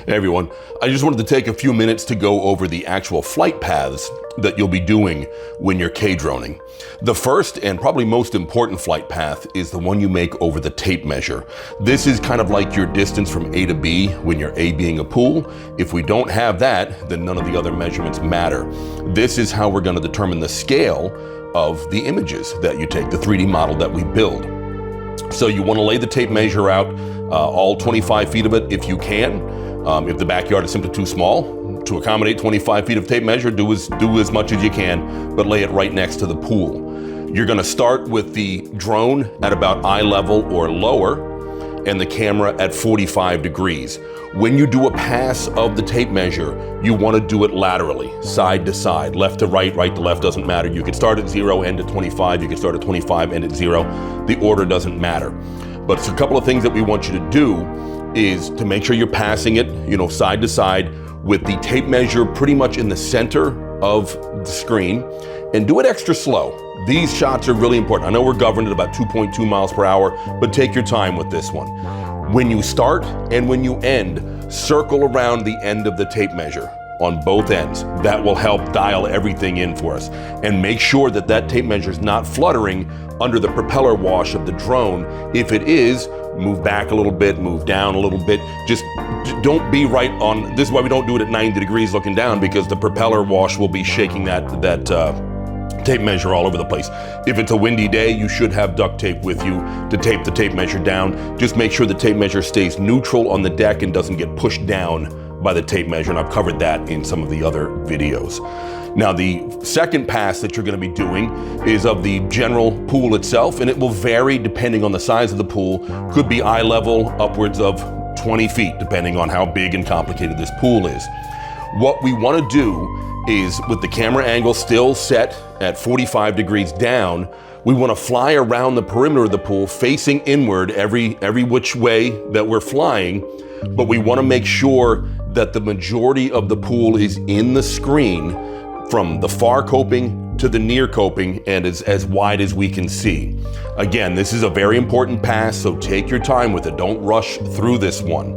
Hey everyone, I just wanted to take a few minutes to go over the actual flight paths that you'll be doing when you're Kaydroning. The first and probably most important flight path is the one you make over the tape measure. This is kind of like your distance from A to B when you're A being a pool. If we don't have that, then none of the other measurements matter. This is how we're going to determine the scale of the images that you take, the 3D model that we build. So you want to lay the tape measure out, all 25 feet of it if you can. If the backyard is simply too small to accommodate 25 feet of tape measure, do as much as you can, but lay it right next to the pool. You're going to start with the drone at about eye level or lower, and the camera at 45 degrees. When you do a pass of the tape measure, you want to do it laterally, side to side, left to right, right to left, doesn't matter. You could start at 0, end at 25. You could start at 25, end at 0. The order doesn't matter. But it's a couple of things that we want you to do is to make sure you're passing it, side to side with the tape measure pretty much in the center of the screen, and do it extra slow. These shots are really important. I know we're governed at about 2.2 miles per hour, but take your time with this one. When you start and when you end, circle around the end of the tape measure on both ends. That will help dial everything in for us. And make sure that that tape measure is not fluttering under the propeller wash of the drone. If it is, move back a little bit, move down a little bit. Just don't be right on. This is why we don't do it at 90 degrees looking down, because the propeller wash will be shaking that tape measure all over the place. If it's a windy day, you should have duct tape with you to tape the tape measure down. Just make sure the tape measure stays neutral on the deck and doesn't get pushed down by the tape measure, and I've covered that in some of the other videos. Now, the second pass that you're going to be doing is of the general pool itself, and it will vary depending on the size of the pool. Could be eye level, upwards of 20 feet, depending on how big and complicated this pool is. What we want to do is, with the camera angle still set at 45 degrees down, we want to fly around the perimeter of the pool facing inward every which way that we're flying, but we want to make sure that the majority of the pool is in the screen from the far coping to the near coping and as wide as we can see. Again, this is a very important pass, so take your time with it. Don't rush through this one.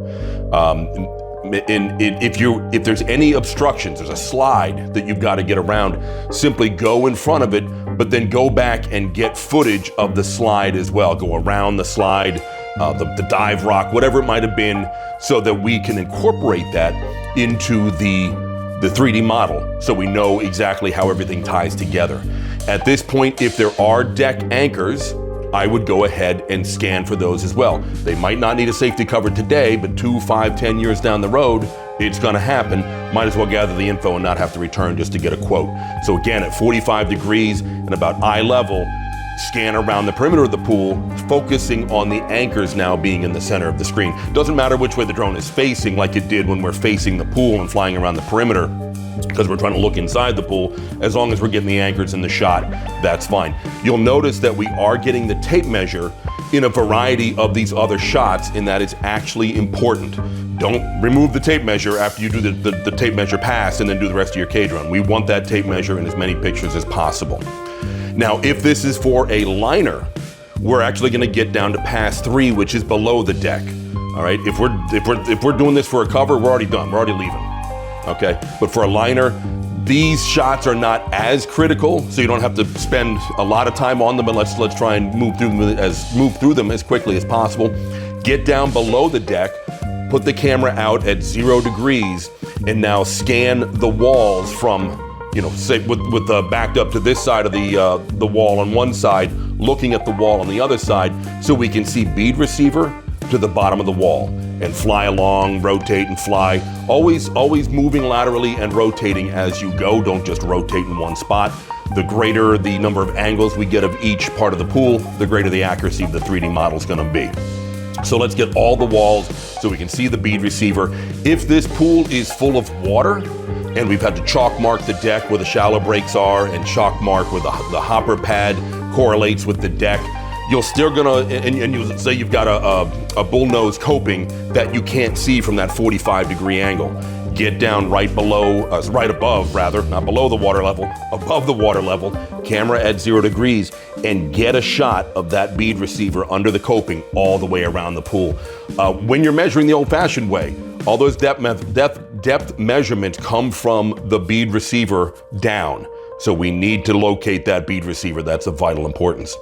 If there's any obstructions, there's a slide that you've got to get around, simply go in front of it, but then go back and get footage of the slide as well. Go around the slide, the dive rock, whatever it might have been, so that we can incorporate that into the 3D model, so we know exactly how everything ties together. At this point, if there are deck anchors, I would go ahead and scan for those as well. They might not need a safety cover today, but 2, 5, 10 years down the road, it's gonna happen. Might as well gather the info and not have to return just to get a quote. So again, at 45 degrees and about eye level, scan around the perimeter of the pool, focusing on the anchors now being in the center of the screen. Doesn't matter which way the drone is facing, like it did when we're facing the pool and flying around the perimeter, because we're trying to look inside the pool. As long as we're getting the anchors in the shot, that's fine. You'll notice that we are getting the tape measure in a variety of these other shots, and that is actually important. Don't remove the tape measure after you do the tape measure pass and then do the rest of your Kaydrone. We want that tape measure in as many pictures as possible. Now, if this is for a liner, we're actually going to get down to pass 3, which is below the deck. All right. If we're doing this for a cover, we're already done. We're already leaving. Okay. But for a liner, these shots are not as critical, so you don't have to spend a lot of time on them. But let's try and move through them as quickly as possible. Get down below the deck, put the camera out at 0 degrees, and now scan the walls from, say with backed up to this side of the wall on one side, looking at the wall on the other side, so we can see bead receiver to the bottom of the wall, and fly along, rotate and fly. Always moving laterally and rotating as you go. Don't just rotate in one spot. The greater the number of angles we get of each part of the pool, the greater the accuracy of the 3D model is going to be. So let's get all the walls so we can see the bead receiver. If this pool is full of water, and we've had to chalk mark the deck where the shallow breaks are, and chalk mark where the hopper pad correlates with the deck, you're still gonna, and you say you've got a bullnose coping that you can't see from that 45 degree angle. get down right below, right above rather, not below the water level, above the water level, camera at 0 degrees, and get a shot of that bead receiver under the coping all the way around the pool. When you're measuring the old-fashioned way, all those depth measurements come from the bead receiver down. So we need to locate that bead receiver. That's of vital importance.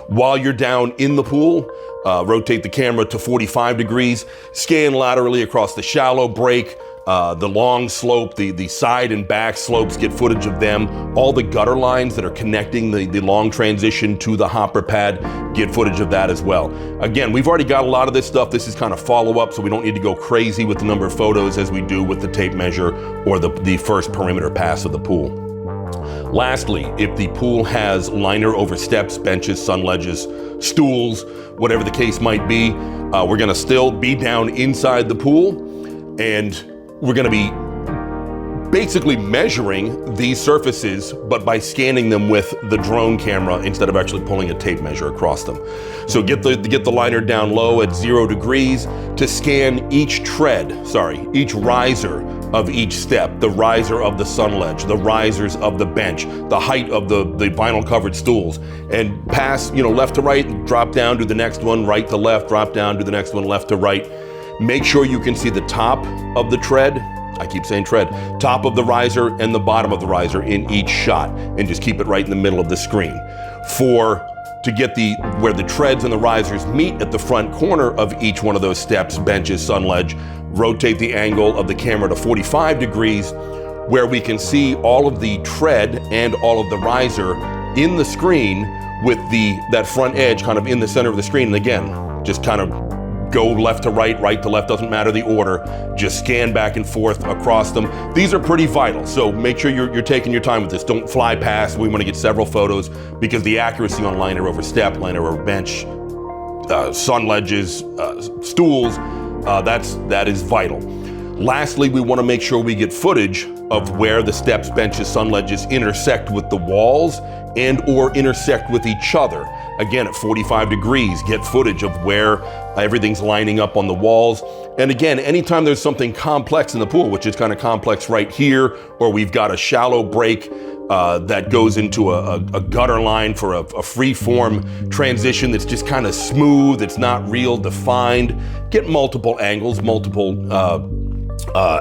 While you're down in the pool, rotate the camera to 45 degrees, scan laterally across the shallow break, the long slope, the side and back slopes, get footage of them. All the gutter lines that are connecting the long transition to the hopper pad, get footage of that as well. Again, we've already got a lot of this stuff. This is kind of follow-up, so we don't need to go crazy with the number of photos as we do with the tape measure or the first perimeter pass of the pool. Lastly, if the pool has liner over steps, benches, sun ledges, stools, whatever the case might be, we're gonna still be down inside the pool, and we're gonna be basically measuring these surfaces, but by scanning them with the drone camera instead of actually pulling a tape measure across them. So get the liner down low at 0 degrees to scan each riser of each step, the riser of the sun ledge, the risers of the bench, the height of the vinyl covered stools, and pass, left to right, drop down to the next one, right to left, drop down to the next one, left to right. Make sure you can see the top of the tread, I keep saying tread, top of the riser and the bottom of the riser in each shot, and just keep it right in the middle of the screen. To get where the treads and the risers meet at the front corner of each one of those steps, benches, sun ledge, rotate the angle of the camera to 45 degrees, where we can see all of the tread and all of the riser in the screen with that front edge kind of in the center of the screen. And again, just kind of go left to right, right to left, doesn't matter the order, just scan back and forth across them. These are pretty vital, so make sure you're taking your time with this. Don't fly past. We want to get several photos because the accuracy on liner over step, liner over bench, sun ledges, stools, that is vital. Lastly, we want to make sure we get footage of where the steps, benches, sun ledges intersect with the walls and or intersect with each other. Again, at 45 degrees, get footage of where everything's lining up on the walls. And again, anytime there's something complex in the pool, which is kind of complex right here, or we've got a shallow break that goes into a gutter line for a free-form transition that's just kind of smooth, it's not real defined, get multiple angles, multiple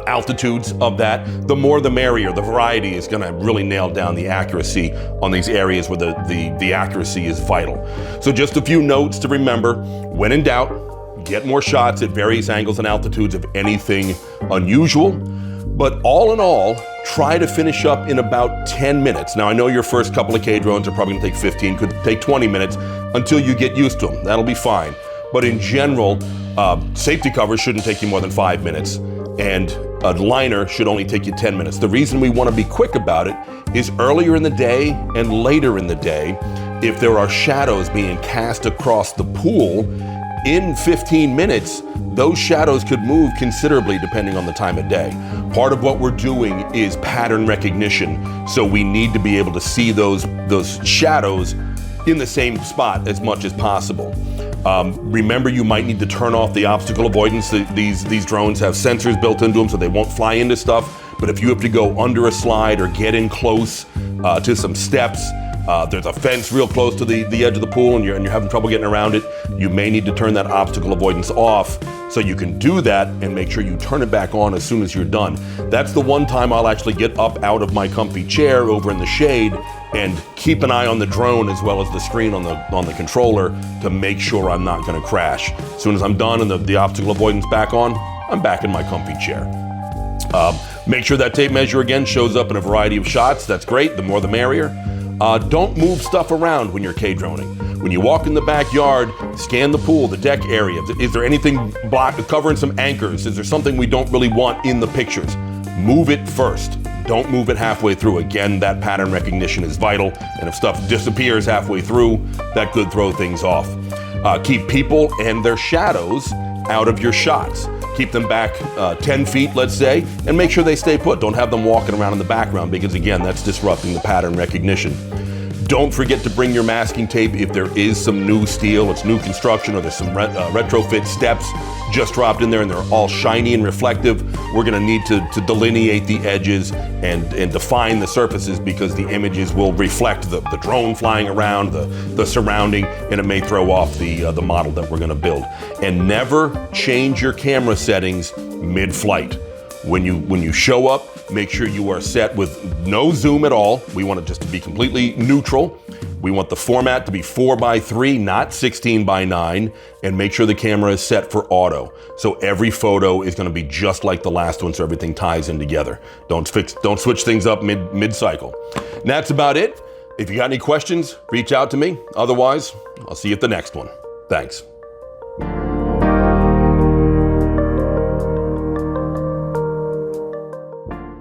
altitudes of that. The more the merrier. The variety is gonna really nail down the accuracy on these areas where the accuracy is vital. So just a few notes to remember. When in doubt, get more shots at various angles and altitudes of anything unusual. But all in all, try to finish up in about 10 minutes. Now I know your first couple of Kaydrones are probably gonna take 15, could take 20 minutes until you get used to them. That'll be fine. But in general, safety covers shouldn't take you more than 5 minutes. And a liner should only take you 10 minutes. The reason we want to be quick about it is earlier in the day and later in the day, if there are shadows being cast across the pool, in 15 minutes, those shadows could move considerably depending on the time of day. Part of what we're doing is pattern recognition. So we need to be able to see those shadows in the same spot as much as possible. Remember, you might need to turn off the obstacle avoidance. These drones have sensors built into them so they won't fly into stuff. But if you have to go under a slide or get in close to some steps, there's a fence real close to the edge of the pool and you're having trouble getting around it, you may need to turn that obstacle avoidance off so you can do that and make sure you turn it back on as soon as you're done. That's the one time I'll actually get up out of my comfy chair over in the shade and keep an eye on the drone as well as the screen on the controller to make sure I'm not gonna crash. As soon as I'm done and the obstacle avoidance back on, I'm back in my comfy chair. Make sure that tape measure again shows up in a variety of shots. That's great, the more the merrier. Don't move stuff around when you're Kaydroning. When you walk in the backyard, scan the pool, the deck area. Is there anything covering some anchors? Is there something we don't really want in the pictures? Move it first. Don't move it halfway through. Again, that pattern recognition is vital, and if stuff disappears halfway through, that could throw things off. Keep people and their shadows out of your shots. Keep them back 10 feet, let's say, and make sure they stay put. Don't have them walking around in the background because, again, that's disrupting the pattern recognition. Don't forget to bring your masking tape if there is some new steel, it's new construction, or there's some retrofit steps just dropped in there and they're all shiny and reflective. We're gonna need to delineate the edges and define the surfaces, because the images will reflect the drone flying around, the surrounding, and it may throw off the model that we're gonna build. And never change your camera settings mid-flight. When you show up, make sure you are set with no zoom at all. We want it just to be completely neutral. We want the format to be 4:3, not 16:9, and make sure the camera is set for auto. So every photo is gonna be just like the last one, so everything ties in together. Don't switch things up mid-cycle. And that's about it. If you got any questions, reach out to me. Otherwise, I'll see you at the next one. Thanks.